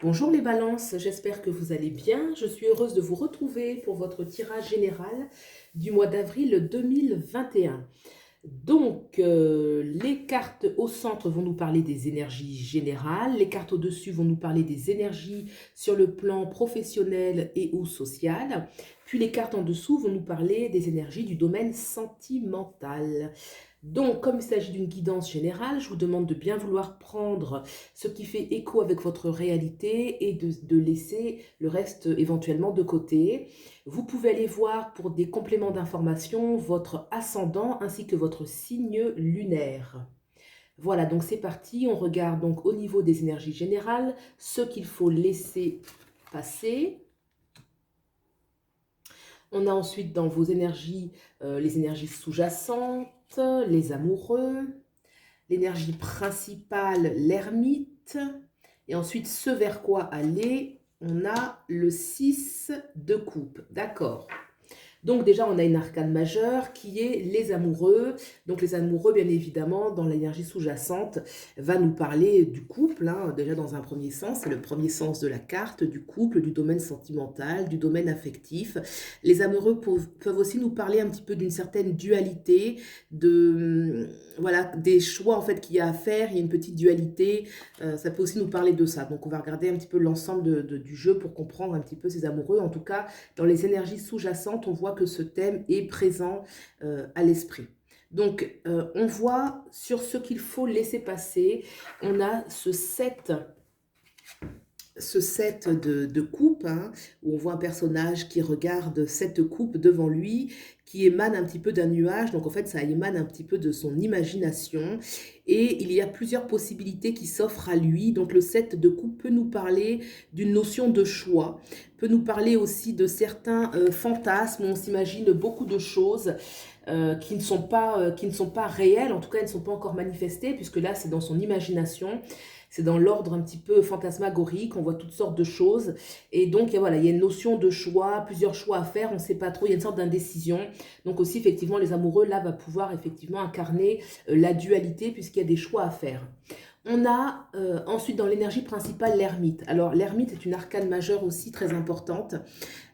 Bonjour les balances, j'espère que vous allez bien. Je suis heureuse de vous retrouver pour votre tirage général du mois d'avril 2021. Les cartes au centre vont nous parler des énergies générales, les cartes au-dessus vont nous parler des énergies sur le plan professionnel et ou social, puis les cartes en dessous vont nous parler des énergies du domaine sentimental. Donc, comme il s'agit d'une guidance générale, je vous demande de bien vouloir prendre ce qui fait écho avec votre réalité et de laisser le reste éventuellement de côté. Vous pouvez aller voir pour des compléments d'information votre ascendant ainsi que votre signe lunaire. Voilà, donc c'est parti. On regarde donc au niveau des énergies générales ce qu'il faut laisser passer. On a ensuite dans vos énergies les énergies sous-jacentes, les amoureux, l'énergie principale, l'ermite, et ensuite ce vers quoi aller, on a le 6 de coupe, d'accord. Donc déjà, on a une arcane majeure qui est les amoureux. Donc les amoureux, bien évidemment, dans l'énergie sous-jacente, va nous parler du couple, hein, déjà dans un premier sens, c'est le premier sens de la carte, du couple, du domaine sentimental, du domaine affectif. Les amoureux peuvent aussi nous parler un petit peu d'une certaine dualité, voilà, des choix en fait qu'il y a à faire, il y a une petite dualité, ça peut aussi nous parler de ça. Donc on va regarder un petit peu l'ensemble du jeu pour comprendre un petit peu ces amoureux. En tout cas, dans les énergies sous-jacentes, on voit que ce thème est présent à l'esprit. Donc, on voit sur ce qu'il faut laisser passer, on a ce set de coupe, hein, où on voit un personnage qui regarde cette coupe devant lui, qui émane un petit peu d'un nuage, donc en fait ça émane un petit peu de son imagination, et il y a plusieurs possibilités qui s'offrent à lui, donc le set de coupe peut nous parler d'une notion de choix, peut nous parler aussi de certains fantasmes, où on s'imagine beaucoup de choses, qui ne sont pas réelles, en tout cas elles ne sont pas encore manifestées, puisque là c'est dans son imagination, c'est dans l'ordre un petit peu fantasmagorique, on voit toutes sortes de choses. Et donc, voilà, il y a une notion de choix, plusieurs choix à faire, on ne sait pas trop, il y a une sorte d'indécision. Donc aussi, effectivement, les amoureux, là, va pouvoir effectivement incarner la dualité puisqu'il y a des choix à faire. On a ensuite dans l'énergie principale l'ermite. Alors l'ermite est une arcane majeure aussi très importante.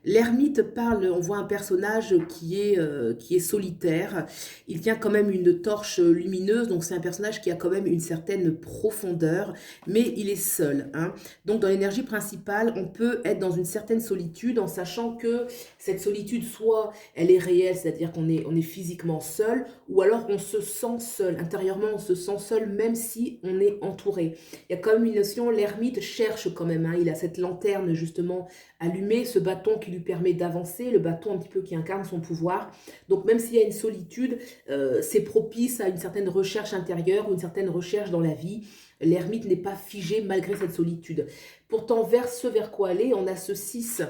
L'ermite parle, on voit un personnage qui est solitaire. Il tient quand même une torche lumineuse, donc c'est un personnage qui a quand même une certaine profondeur, mais il est seul, hein. Donc dans l'énergie principale, on peut être dans une certaine solitude en sachant que cette solitude, soit elle est réelle, c'est-à-dire on est physiquement seul, ou alors on se sent seul. Intérieurement, on se sent seul même si on est entouré. Il y a quand même une notion, l'ermite cherche quand même, hein. Il a cette lanterne justement allumée, ce bâton qui lui permet d'avancer, le bâton un petit peu qui incarne son pouvoir. Donc même s'il y a une solitude, c'est propice à une certaine recherche intérieure ou une certaine recherche dans la vie. L'ermite n'est pas figé malgré cette solitude. Pourtant, vers ce vers quoi aller, on a ce 6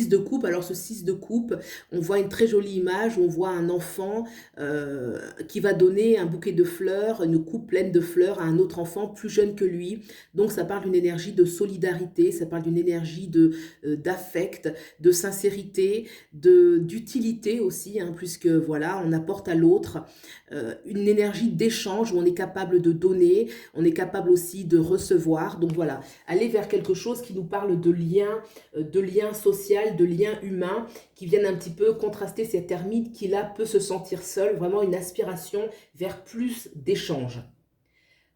de coupe. Alors ce 6 de coupe, on voit une très jolie image où on voit un enfant qui va donner un bouquet de fleurs, une coupe pleine de fleurs à un autre enfant plus jeune que lui. Donc ça parle d'une énergie de solidarité, ça parle d'une énergie d'affect, de sincérité, d'utilité aussi, hein, puisque voilà, on apporte à l'autre une énergie d'échange où on est capable de donner, on est capable aussi de recevoir. Donc voilà, aller vers quelque chose qui nous parle de lien social, de lien humain, qui viennent un petit peu contraster cette ermite qui là peut se sentir seul, vraiment une aspiration vers plus d'échanges.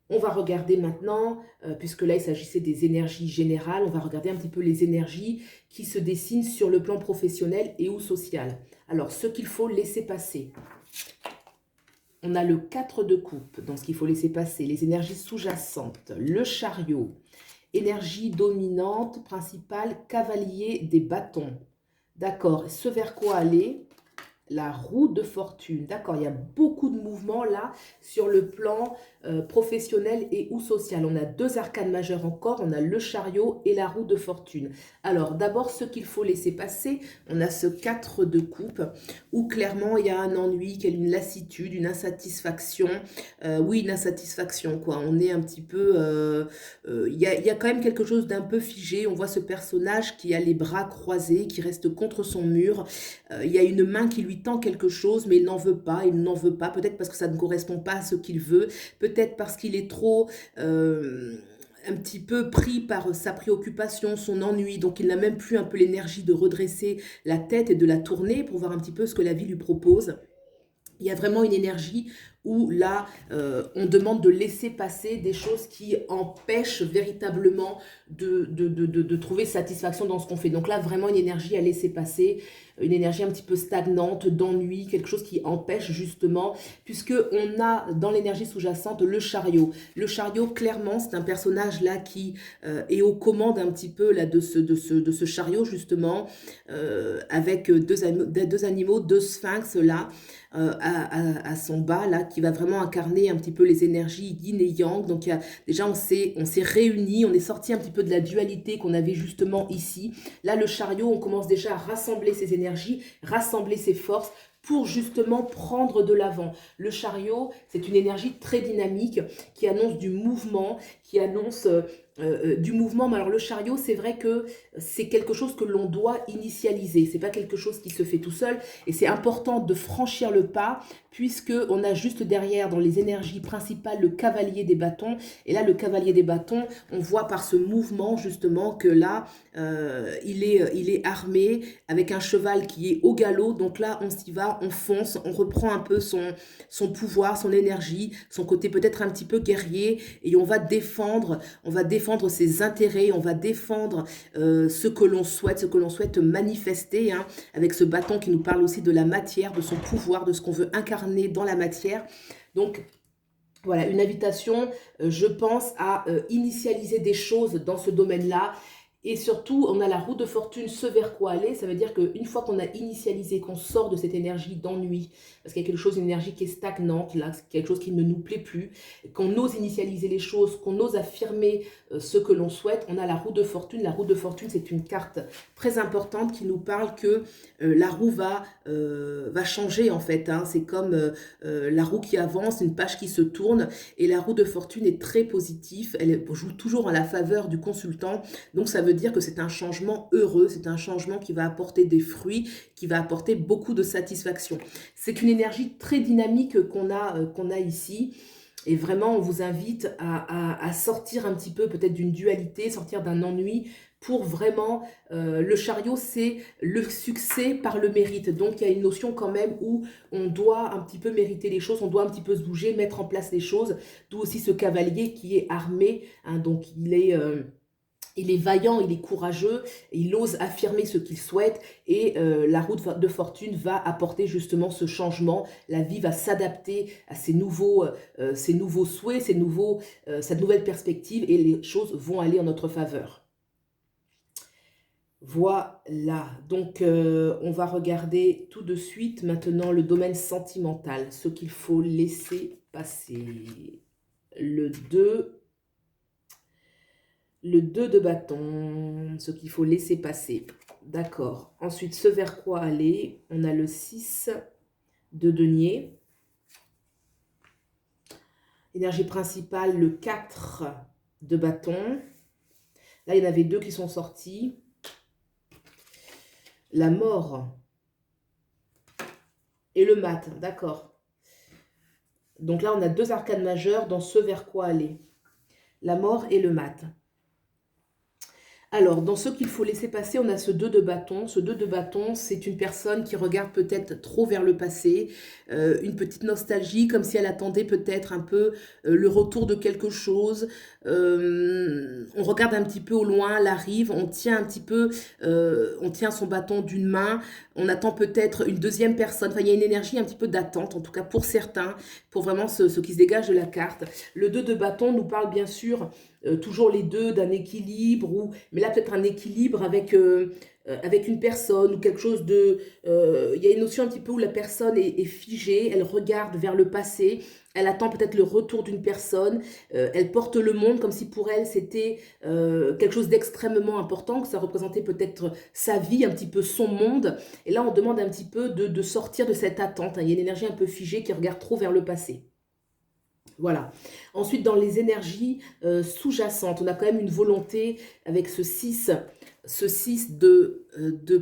On va regarder maintenant, puisque là il s'agissait des énergies générales, on va regarder un petit peu les énergies qui se dessinent sur le plan professionnel et ou social. Alors, ce qu'il faut laisser passer. On a le 4 de coupe, dans ce qu'il faut laisser passer, les énergies sous-jacentes, le chariot, énergie dominante, principale, cavalier des bâtons. D'accord, ce vers quoi aller? La roue de fortune. D'accord, il y a beaucoup de mouvements là sur le plan professionnel et ou social. On a deux arcanes majeures encore, on a le chariot et la roue de fortune. Alors d'abord, ce qu'il faut laisser passer, on a ce 4 de coupe où clairement il y a un ennui, qu'il y a une lassitude, une insatisfaction. Oui, une insatisfaction quoi. On est un petit peu... il y a quand même quelque chose d'un peu figé. On voit ce personnage qui a les bras croisés, qui reste contre son mur. Il y a une main qui lui tend quelque chose, mais il n'en veut pas, il n'en veut pas, peut-être parce que ça ne correspond pas à ce qu'il veut, peut-être parce qu'il est trop, petit peu pris par sa préoccupation, son ennui, donc il n'a même plus un peu l'énergie de redresser la tête et de la tourner pour voir un petit peu ce que la vie lui propose. Il y a vraiment une énergie où là, on demande de laisser passer des choses qui empêchent véritablement de trouver satisfaction dans ce qu'on fait. Donc là, vraiment une énergie à laisser passer, une énergie un petit peu stagnante, d'ennui, quelque chose qui empêche justement, puisque on a dans l'énergie sous-jacente le chariot. Le chariot, clairement, c'est un personnage là qui est aux commandes un petit peu là, de ce chariot justement, avec deux animaux, deux sphinx là, à son bas là, qui va vraiment incarner un petit peu les énergies yin et yang. Donc déjà on s'est réunis, on est sorti un petit peu de la dualité qu'on avait justement ici. Là le chariot, on commence déjà à rassembler ses énergies, rassembler ses forces pour justement prendre de l'avant. Le chariot, c'est une énergie très dynamique qui annonce du mouvement, qui annonce du mouvement. Mais alors le chariot, c'est vrai que c'est quelque chose que l'on doit initialiser. C'est pas quelque chose qui se fait tout seul. Et c'est important de franchir le pas, puisque on a juste derrière, dans les énergies principales, le cavalier des bâtons. Et là, le cavalier des bâtons, on voit par ce mouvement justement que là, il est armé avec un cheval qui est au galop. Donc là, on s'y va, on fonce, on reprend un peu son pouvoir, son énergie, son côté peut-être un petit peu guerrier, et on va défendre ses intérêts, on va défendre ce que l'on souhaite manifester, hein, avec ce bâton qui nous parle aussi de la matière, de son pouvoir, de ce qu'on veut incarner dans la matière. Donc voilà, une invitation, je pense, à initialiser des choses dans ce domaine-là. Et surtout, on a la roue de fortune, ce vers quoi aller. Ça veut dire qu'une fois qu'on a initialisé, qu'on sort de cette énergie d'ennui, parce qu'il y a quelque chose, une énergie qui est stagnante, là, quelque chose qui ne nous plaît plus, qu'on ose initialiser les choses, qu'on ose affirmer ce que l'on souhaite, on a la roue de fortune. La roue de fortune, c'est une carte très importante qui nous parle que la roue va changer en fait, hein. C'est comme la roue qui avance, une page qui se tourne, et la roue de fortune est très positive, elle joue toujours en la faveur du consultant. Donc ça veut dire que c'est un changement heureux, c'est un changement qui va apporter des fruits, qui va apporter beaucoup de satisfaction. C'est une énergie très dynamique qu'on a ici. Et vraiment, on vous invite à sortir un petit peu peut-être d'une dualité, sortir d'un ennui, pour vraiment, le chariot, c'est le succès par le mérite. Donc, il y a une notion quand même où on doit un petit peu mériter les choses, on doit un petit peu se bouger, mettre en place les choses. D'où aussi ce cavalier qui est armé, hein, donc il est vaillant, il est courageux, il ose affirmer ce qu'il souhaite, et la roue de fortune va apporter justement ce changement. La vie va s'adapter à ces nouveaux souhaits, cette nouvelle perspective, et les choses vont aller en notre faveur. Voilà, donc on va regarder tout de suite maintenant le domaine sentimental, ce qu'il faut laisser passer. Le 2 de bâton, ce qu'il faut laisser passer. D'accord. Ensuite, ce vers quoi aller? On a le 6 de denier. Énergie principale, le 4 de bâton. Là, il y en avait deux qui sont sortis. La mort et le mat, d'accord. Donc là, on a deux arcanes majeures dans ce vers quoi aller. La mort et le mat. Alors, dans ce qu'il faut laisser passer, on a ce 2 de bâton. Ce 2 de bâton, c'est une personne qui regarde peut-être trop vers le passé, une petite nostalgie, comme si elle attendait peut-être un peu le retour de quelque chose. On regarde un petit peu au loin la rive, on tient un petit peu, on tient son bâton d'une main, on attend peut-être une deuxième personne. Enfin, il y a une énergie un petit peu d'attente, en tout cas pour certains, pour vraiment ce qui se dégage de la carte. Le 2 de bâton nous parle bien sûr toujours les deux d'un équilibre, mais là peut-être un équilibre avec une personne ou quelque chose de... Il y a une notion un petit peu où la personne est figée, elle regarde vers le passé, elle attend peut-être le retour d'une personne, elle porte le monde comme si pour elle c'était quelque chose d'extrêmement important, que ça représentait peut-être sa vie, un petit peu son monde. Et là on demande un petit peu de sortir de cette attente, hein. Il y a une énergie un peu figée qui regarde trop vers le passé. Voilà. Ensuite, dans les énergies sous-jacentes, on a quand même une volonté avec ce 6 ce 6 de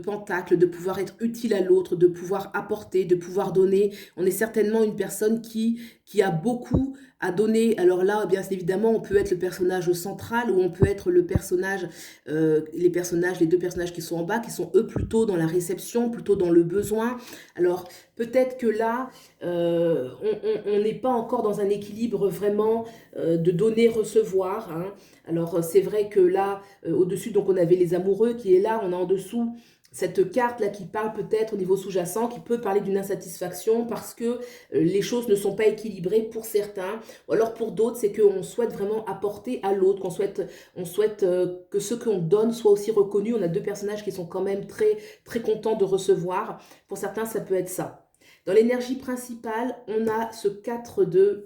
pentacle, de pouvoir être utile à l'autre, de pouvoir apporter, de pouvoir donner. On est certainement une personne qui a beaucoup à donner. Alors là, bien évidemment, on peut être le personnage central ou on peut être le personnage, les deux personnages qui sont en bas, qui sont eux plutôt dans la réception, plutôt dans le besoin. Alors peut-être que là, on n'est pas encore dans un équilibre vraiment de donner-recevoir, hein. Alors c'est vrai que là, au-dessus, donc on avait les amoureux qui est là, on a en dessous cette carte-là qui parle peut-être au niveau sous-jacent, qui peut parler d'une insatisfaction parce que les choses ne sont pas équilibrées pour certains, ou alors pour d'autres, c'est qu'on souhaite vraiment apporter à l'autre, on souhaite que ce qu'on donne soit aussi reconnu. On a deux personnages qui sont quand même très, très contents de recevoir. Pour certains, ça peut être ça. Dans l'énergie principale, on a ce 4 de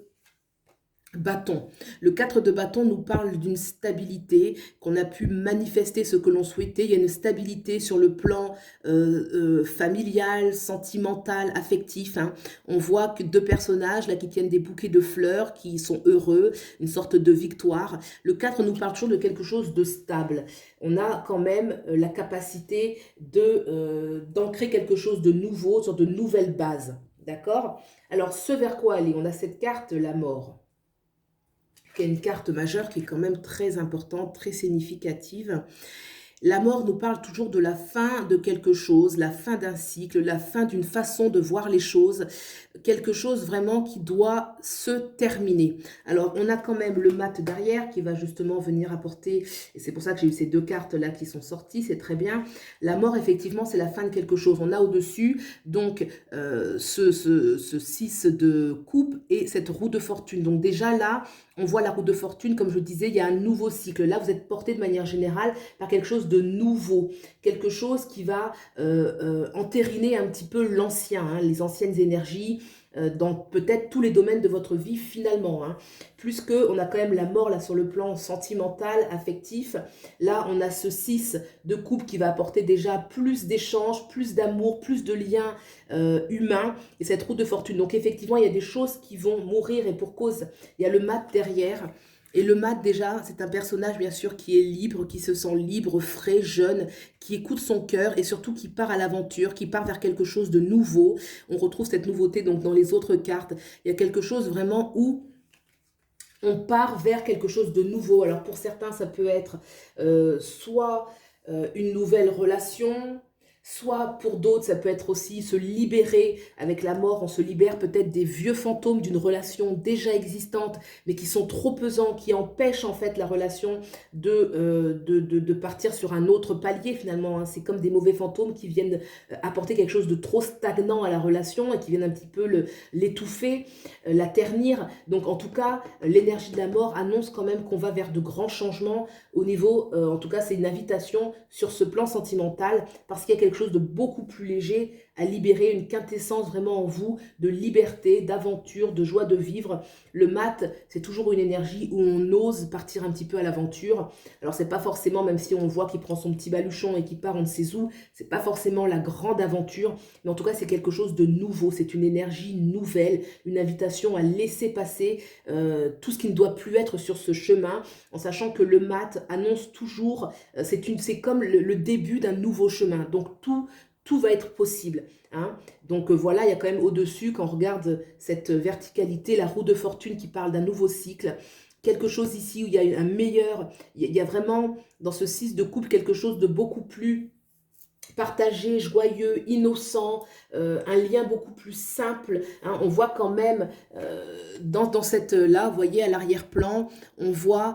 bâton. Le 4 de bâton nous parle d'une stabilité, qu'on a pu manifester ce que l'on souhaitait. Il y a une stabilité sur le plan familial, sentimental, affectif, hein. On voit que deux personnages là qui tiennent des bouquets de fleurs, qui sont heureux, une sorte de victoire. Le 4 nous parle toujours de quelque chose de stable. On a quand même la capacité d'ancrer quelque chose de nouveau, sur de nouvelles bases. D'accord? Alors, ce vers quoi aller? On a cette carte, la mort, qui est une carte majeure, qui est quand même très importante, très significative. La mort nous parle toujours de la fin de quelque chose, la fin d'un cycle, la fin d'une façon de voir les choses, quelque chose vraiment qui doit se terminer. Alors, on a quand même le mat derrière qui va justement venir apporter, et c'est pour ça que j'ai eu ces deux cartes-là qui sont sorties, c'est très bien. La mort, effectivement, c'est la fin de quelque chose. On a au-dessus, donc, ce 6 de coupe et cette roue de fortune. Donc déjà là, on voit la roue de fortune, comme je disais, il y a un nouveau cycle. Là, vous êtes porté de manière générale par quelque chose de nouveau, quelque chose qui va entériner un petit peu l'ancien, hein, les anciennes énergies, dans peut-être tous les domaines de votre vie finalement, hein. Plus que on a quand même la mort là sur le plan sentimental, affectif. Là, on a ce 6 de coupe qui va apporter déjà plus d'échanges, plus d'amour, plus de liens humains et cette roue de fortune. Donc effectivement, il y a des choses qui vont mourir et pour cause, il y a le mat derrière. Et le mat, déjà, c'est un personnage, bien sûr, qui est libre, qui se sent libre, frais, jeune, qui écoute son cœur et surtout qui part à l'aventure, qui part vers quelque chose de nouveau. On retrouve cette nouveauté donc dans les autres cartes. Il y a quelque chose vraiment où on part vers quelque chose de nouveau. Alors pour certains, ça peut être soit une nouvelle relation, soit pour d'autres, ça peut être aussi se libérer. Avec la mort, on se libère peut-être des vieux fantômes d'une relation déjà existante, mais qui sont trop pesants, qui empêchent en fait la relation de partir sur un autre palier finalement, hein. C'est comme des mauvais fantômes qui viennent apporter quelque chose de trop stagnant à la relation et qui viennent un petit peu l'étouffer, la ternir. Donc en tout cas, l'énergie de la mort annonce quand même qu'on va vers de grands changements au niveau, en tout cas c'est une invitation sur ce plan sentimental, parce qu'il y a quelque chose de beaucoup plus léger à libérer, une quintessence vraiment en vous de liberté, d'aventure, de joie de vivre. Le mat, c'est toujours une énergie où on ose partir un petit peu à l'aventure. Alors c'est pas forcément, même si on voit qu'il prend son petit baluchon et qu'il part on ne sait où, c'est pas forcément la grande aventure, mais en tout cas c'est quelque chose de nouveau, c'est une énergie nouvelle, une invitation à laisser passer tout ce qui ne doit plus être sur ce chemin, en sachant que le mat annonce toujours, c'est comme le début d'un nouveau chemin, donc tout va être possible, hein. Donc voilà, il y a quand même au-dessus, quand on regarde cette verticalité, la roue de fortune qui parle d'un nouveau cycle, quelque chose ici où il y a un meilleur, il y a vraiment dans ce 6 de coupe quelque chose de beaucoup plus partagé, joyeux, innocent, un lien beaucoup plus simple, hein. On voit quand même dans cette là, vous voyez à l'arrière-plan, on voit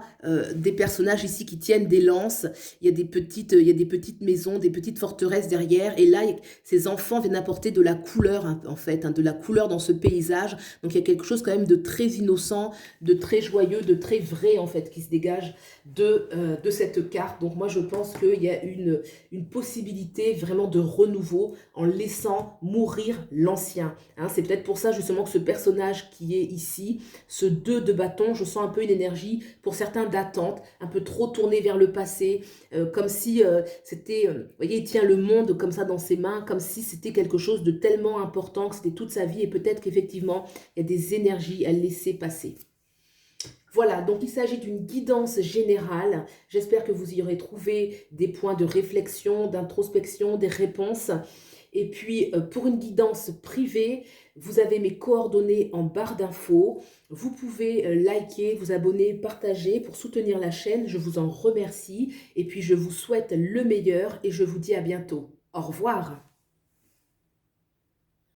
des personnages ici qui tiennent des lances. Il y a il y a des petites maisons, des petites forteresses derrière. Et là, ces enfants viennent apporter de la couleur, hein, en fait, hein, de la couleur dans ce paysage. Donc il y a quelque chose quand même de très innocent, de très joyeux, de très vrai en fait, qui se dégage de cette carte. Donc moi, je pense qu'il y a une possibilité vraiment de renouveau en laissant mourir l'ancien, hein. C'est peut-être pour ça justement que ce personnage qui est ici, ce 2 de bâton, je sens un peu une énergie pour certains d'attente, un peu trop tournée vers le passé, comme si c'était, vous voyez, il tient le monde comme ça dans ses mains, comme si c'était quelque chose de tellement important, que c'était toute sa vie, et peut-être qu'effectivement, il y a des énergies à laisser passer. Voilà, donc il s'agit d'une guidance générale. J'espère que vous y aurez trouvé des points de réflexion, d'introspection, des réponses. Et puis, pour une guidance privée, vous avez mes coordonnées en barre d'infos. Vous pouvez, liker, vous abonner, partager pour soutenir la chaîne. Je vous en remercie et puis je vous souhaite le meilleur et je vous dis à bientôt. Au revoir.